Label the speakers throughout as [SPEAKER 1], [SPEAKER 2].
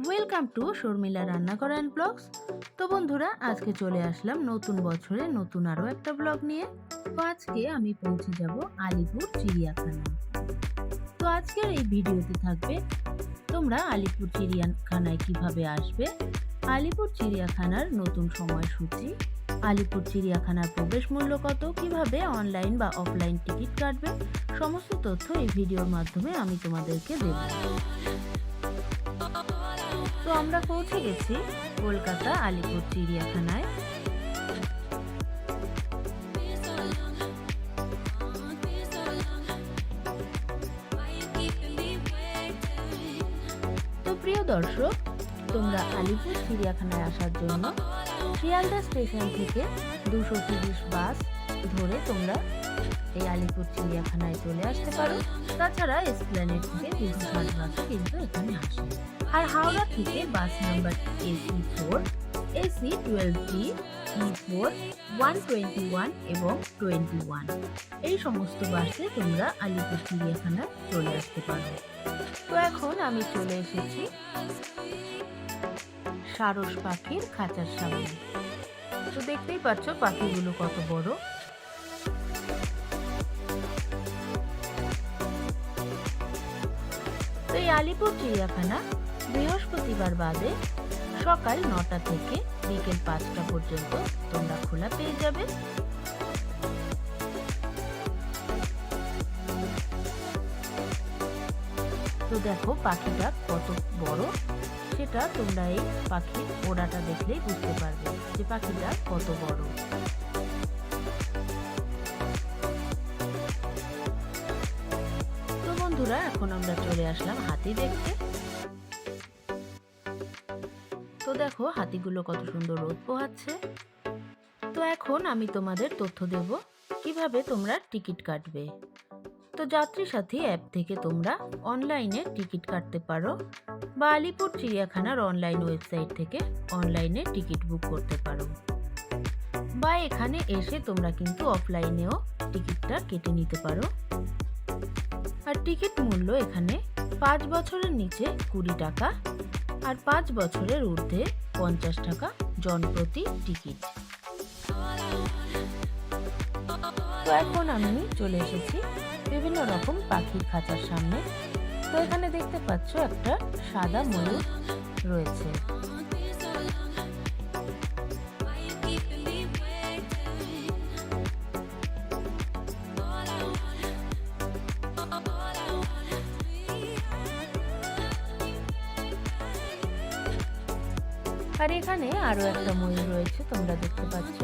[SPEAKER 1] Welcome to Sharmila রান্নাঘর and blogs. তো বন্ধুরা, আজকে চলে আসলাম নতুন বছরে নতুন আরও একটা ব্লগ নিয়ে। তো আজকে আমি পৌঁছে যাব আলিপুর চিড়িয়াখানা। তো আজকের এই ভিডিওতে থাকবে তোমরা আলিপুর চিড়িয়াখানায় কিভাবে আসবে, আলিপুর চিড়িয়াখানার নতুন সময়সূচি, আলিপুর চিড়িয়াখানার প্রবেশ মূল্য কত, কিভাবে অনলাইন বা অফলাইন টিকিট কাটবে, সমস্ত তথ্য এই ভিডিওর মাধ্যমে আমি তোমাদেরকে দেব। তো আমরা পৌঁছে গেছি কলকাতা আলিপুর চিড়িয়াখানায়। তো প্রিয় দর্শক, তোমরা আলিপুর চিড়িয়াখানায় আসার জন্য শিয়ালদা স্টেশন থেকে 230 বাস ধরে তোমরা এই আলিপুর চিড়িয়াখানায় চলে আসতে পারো। তাছাড়া এসপ্ল্যানেড থেকে 260 বাসও কিন্তু এখানে আসে। আর হাওড়া থেকে bus number AC4, AC12D, E4, 121 এবং 21 এই সমস্ত বাসে তোমরা আলিপুর চিড়িয়াখানায় চলে আসতে পারো। তো এখন আমি চলে এসেছি সারস পাখির খাঁচার সামনে। তো দেখতেই পাচ্ছ পাখিগুলো কত বড়। তো এই আলিপুর চিড়িয়াখানা বৃহস্পতিবার বাদে সকাল 9টা থেকে বিকেল 5টা পর্যন্ত তোমরা খোলা পেয়ে যাবে। তো দেখো পাখিটা কত বড়, সেটা তোমরা এই পাখির ওড়াটা দেখলেই বুঝতে পারবে যে পাখিটা কত বড়। তো বন্ধুরা, এখন আমরা চলে আসলাম হাতি দেখতে। তো দেখো হাতিগুলো কত সুন্দর রোদ পোহাচ্ছে। তো এখন আমি তোমাদের তথ্য দেব কিভাবে তোমরা টিকিট কাটবে। তো যাত্রী সাথী অ্যাপ থেকে তোমরা অনলাইনে টিকিট কাটতে পারো, বা আলিপুর চিড়িয়াখানার অনলাইন ওয়েবসাইট থেকে অনলাইনে টিকিট বুক করতে পারো, বা এখানে এসে তোমরা কিন্তু অফলাইনেও টিকিটটা কেটে নিতে পারো। আর টিকিট মূল্য এখানে 5 বছরের নিচে 20 টাকা, আর 5 বছরের ঊর্ধ্বে 50 টাকা জনপ্রতি টিকিট। তো এখন আমি চলে এসেছি বিভিন্ন রকম পাখির খাঁচার সামনে। তো এখানে দেখতে পাচ্ছ একটা সাদা ময়ূর রয়েছে। আর এখানে আরো একটা ময়ূর রয়েছে, তোমরা দেখতে পাচ্ছ।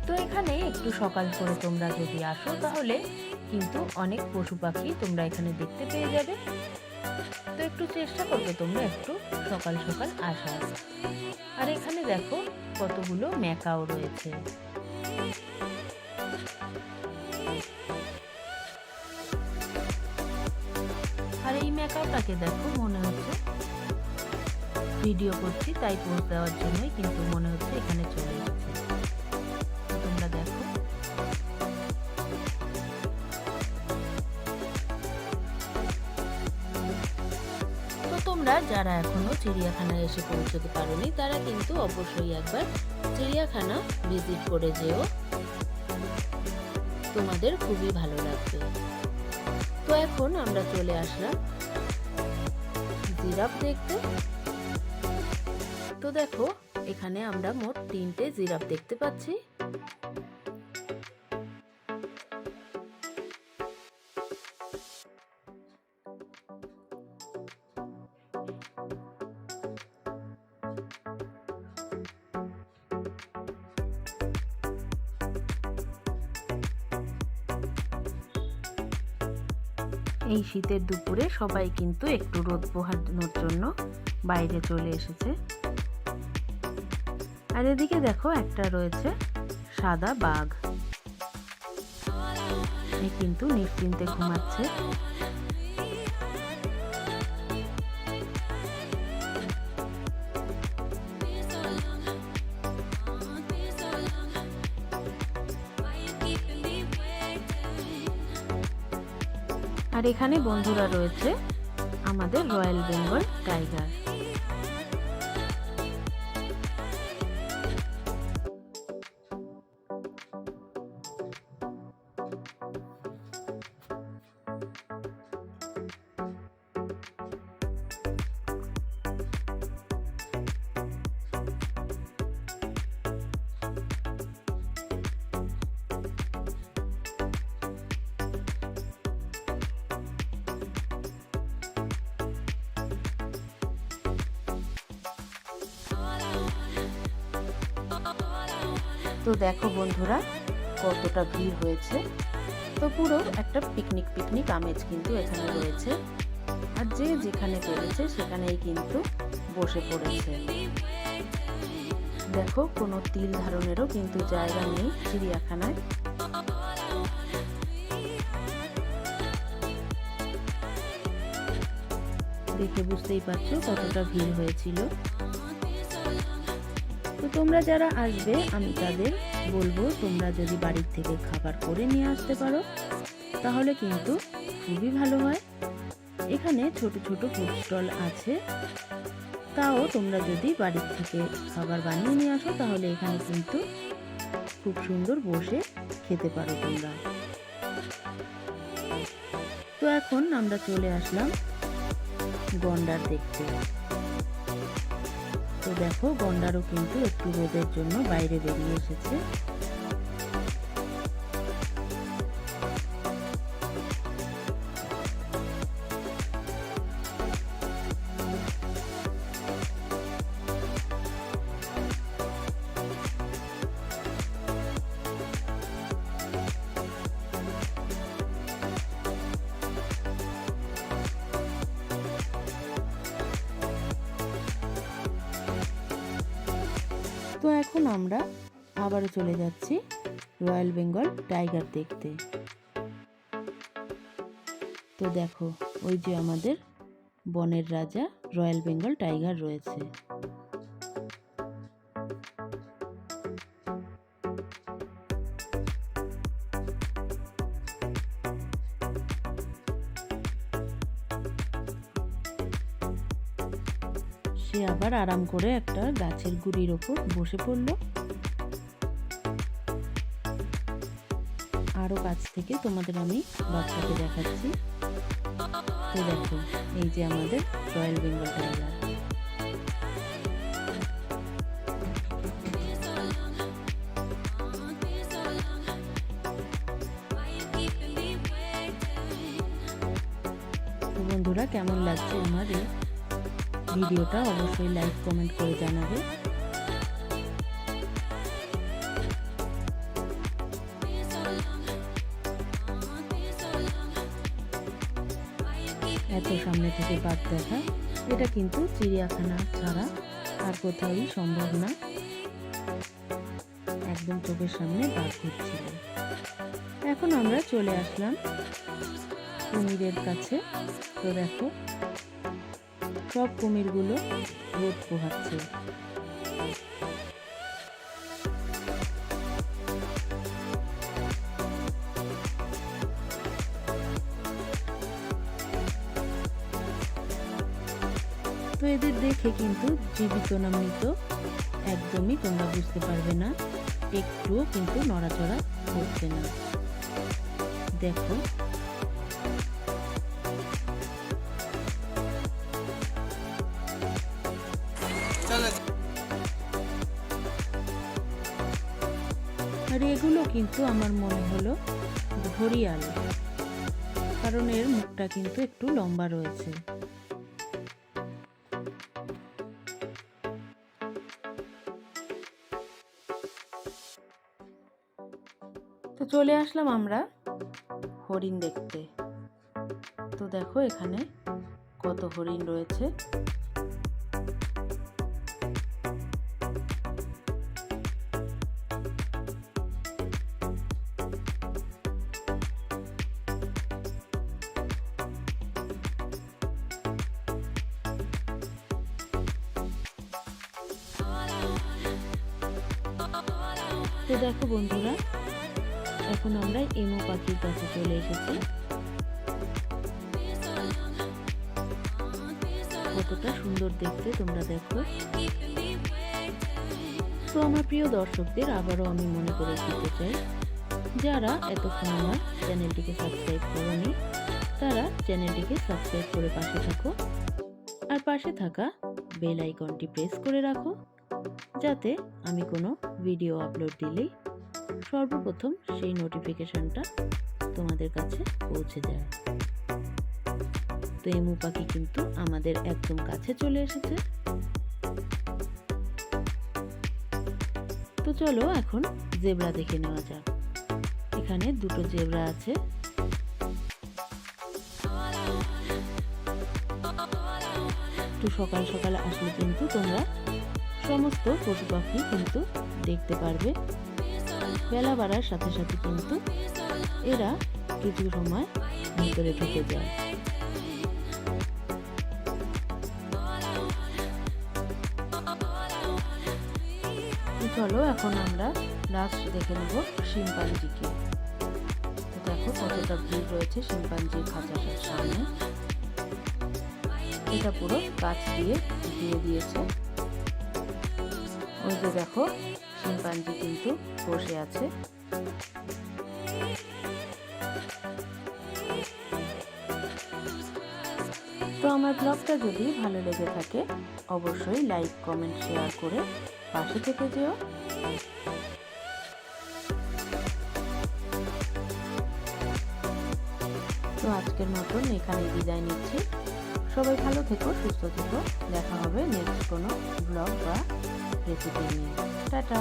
[SPEAKER 1] তো এখানে একটু সকাল করে তোমরা যদি আসো তাহলে কিন্তু অনেক পশু পাখি তোমরা এখানে দেখতে পেয়ে যাবে। তো একটু চেষ্টা করবে তোমরা একটু সকাল সকাল আসার। আর এখানে দেখো কতগুলো ম্যাকাও রয়েছে। আর এই ম্যাকাওটাকে দেখো, মনে হচ্ছে ভিডিও করছি তাই পোস্ট দেওয়ার জন্যই কিন্তু মনে হচ্ছে এখানে চলে এসেছে। তোমরা দেখো। তো তোমরা যারা এখনো চিড়িয়াখানায় এসে পৌঁছতে পারোনি তারা কিন্তু অবশ্যই একবার চিড়িয়াখানা ভিজিট করে যেও, তোমাদের খুবই ভালো লাগবে। তো এখন আমরা চলে আসলাম জিরাফ দেখতে। তো দেখো এখানে আমরা মোট 3টে জিরাফ দেখতে পাচ্ছি। এই শীতের দুপুরে সবাই কিন্তু একটু রোদ পোহানোর জন্য বাইরে চলে এসেছে। আর এদিকে দেখো একটা রয়েছে সাদা বাঘ, এ কিন্তু নিশ্চিন্তে ঘুমাচ্ছে। আর এখানে বন্ধুরা রয়েছে আমাদের রয়্যাল বেঙ্গল টাইগার। তো দেখো বন্ধুরা কতটা ভিড় হয়েছে। তো পুরো একটা পিকনিক আমেজ কিন্তু এখানে রয়েছে। আর যে যেখানে পেরেছে সেখানেই কিন্তু বসে পড়েছে। দেখো কোনো তিল ধারণেরও কিন্তু জায়গা নেই চিড়িয়াখানায়। দেখে বুঝতেই পারছো কতটা ভিড় হয়েছিল। তো তোমরা যারা আসবে আমি তাদের বলবো তোমরা যদি বাড়ির থেকে খাবার করে নিয়ে আসতে পারো তাহলে কিন্তু খুবই ভালো হয়। এখানে ছোট ছোট ফুড স্টল আছে, তাও তোমরা যদি বাড়ির থেকে খাবার বানিয়ে নিয়ে আসো তাহলে এখানে কিন্তু খুব সুন্দর বসে খেতে পারো তোমরা। তো এখন আমরা চলে আসলাম গন্ডার দেখতে। তো দেখো গন্ডারও কিন্তু একটু রোদের জন্য বাইরে বেরিয়ে এসেছে। তো এখন আমরা আবারও চলে যাচ্ছি রয়্যাল বেঙ্গল টাইগার দেখতে। তো দেখো ওই যে আমাদের বনের রাজা রয়্যাল বেঙ্গল টাইগার রয়েছে। সে আবার আরাম করে একটা গাছের গুড়ির ওপর বসে পড়ল। আরো কাছ থেকে তোমাদের আমি বাচ্চাকে দেখাচ্ছি। তো দেখো এই যে আমাদের রয়্যাল বেঙ্গল টাইগার। তো বন্ধুরা কেমন লাগছে আমার এই ভিডিওটা অবশ্যই লাইক কমেন্ট করে জানাবে। এত সামনে থেকে বাঘ দেখা এটা কিন্তু চিড়িয়াখানা ছাড়া আর কোথাও সম্ভব না। একদম চোখের সামনে বাঘ ঘুরছিল। এখন আমরা চলে আসলাম কুমিরের কাছে। তো দেখো সব কুমিরগুলো রোদ পোহাচ্ছে। তো এদের দেখে কিন্তু জীবিত না মৃত একদমই তোমরা বুঝতে পারবে না, একটুও কিন্তু নড়াচড়া করছে না। দেখো আর এগুলো কিন্তু আমার মনে হলো ঘড়িয়াল, কারণ এর মুখটা কিন্তু একটু লম্বা রয়েছে। তো চলে আসলাম আমরা হরিণ দেখতে। তো দেখো এখানে কত হরিণ রয়েছে। তো দেখো বন্ধুরা এখন আমরা এমু পাখির কাছে চলে এসেছি। কতটা সুন্দর দেখতে তোমরা দেখো। তো আমার প্রিয় দর্শকদের আবারও আমি মনে করে দিতে চাই, যারা এতক্ষণ আমার চ্যানেলটিকে সাবস্ক্রাইব করোনি তারা চ্যানেলটিকে সাবস্ক্রাইব করে পাশে থাকো, আর পাশে থাকা বেল আইকনটি প্রেস করে রাখো, যাতে আমি কোনো ভিডিও আপলোড দিলেই সর্বপ্রথম সেই নোটিফিকেশনটা তোমাদের কাছে পৌঁছে যায়। তো এমু পাখি কিন্তু আমাদের একদম কাছে চলে এসেছে। তো চলো এখন জেব্রা দেখে নেওয়া যাক। এখানে দুটো জেব্রা আছে। একটু সকাল সকাল আসলে কিন্তু তোমরা সমস্ত পশু পাখি কিন্তু দেখতে পারবে। বেলা বাড়ার সাথে সাথে কিন্তু এরা কিছু সময় ভিতরে ঢুকে যায়। চলো এখন আমরা লাস্ট দেখে নেব শিম্পাঞ্জিকে। তো দেখো কতটা ভিড় রয়েছে শিম্পাঞ্জির খাঁচাটার সামনে। এটা পুরো গাছ দিয়ে দিয়েছে। ওই যে দেখো শিম্পাঞ্জি কিন্তু বসে আছে। তো আমার ব্লগটা যদি ভালো লেগে থাকে অবশ্যই লাইক কমেন্ট শেয়ার করে পাশে থেকে যেও। তো আজকের মতন এখানে বিদায় নিচ্ছি। সবাই ভালো থেকো, সুস্থ থেকো। দেখা হবে নেক্সট কোনো ব্লগ বা রেসিপি নিয়ে। টাটা।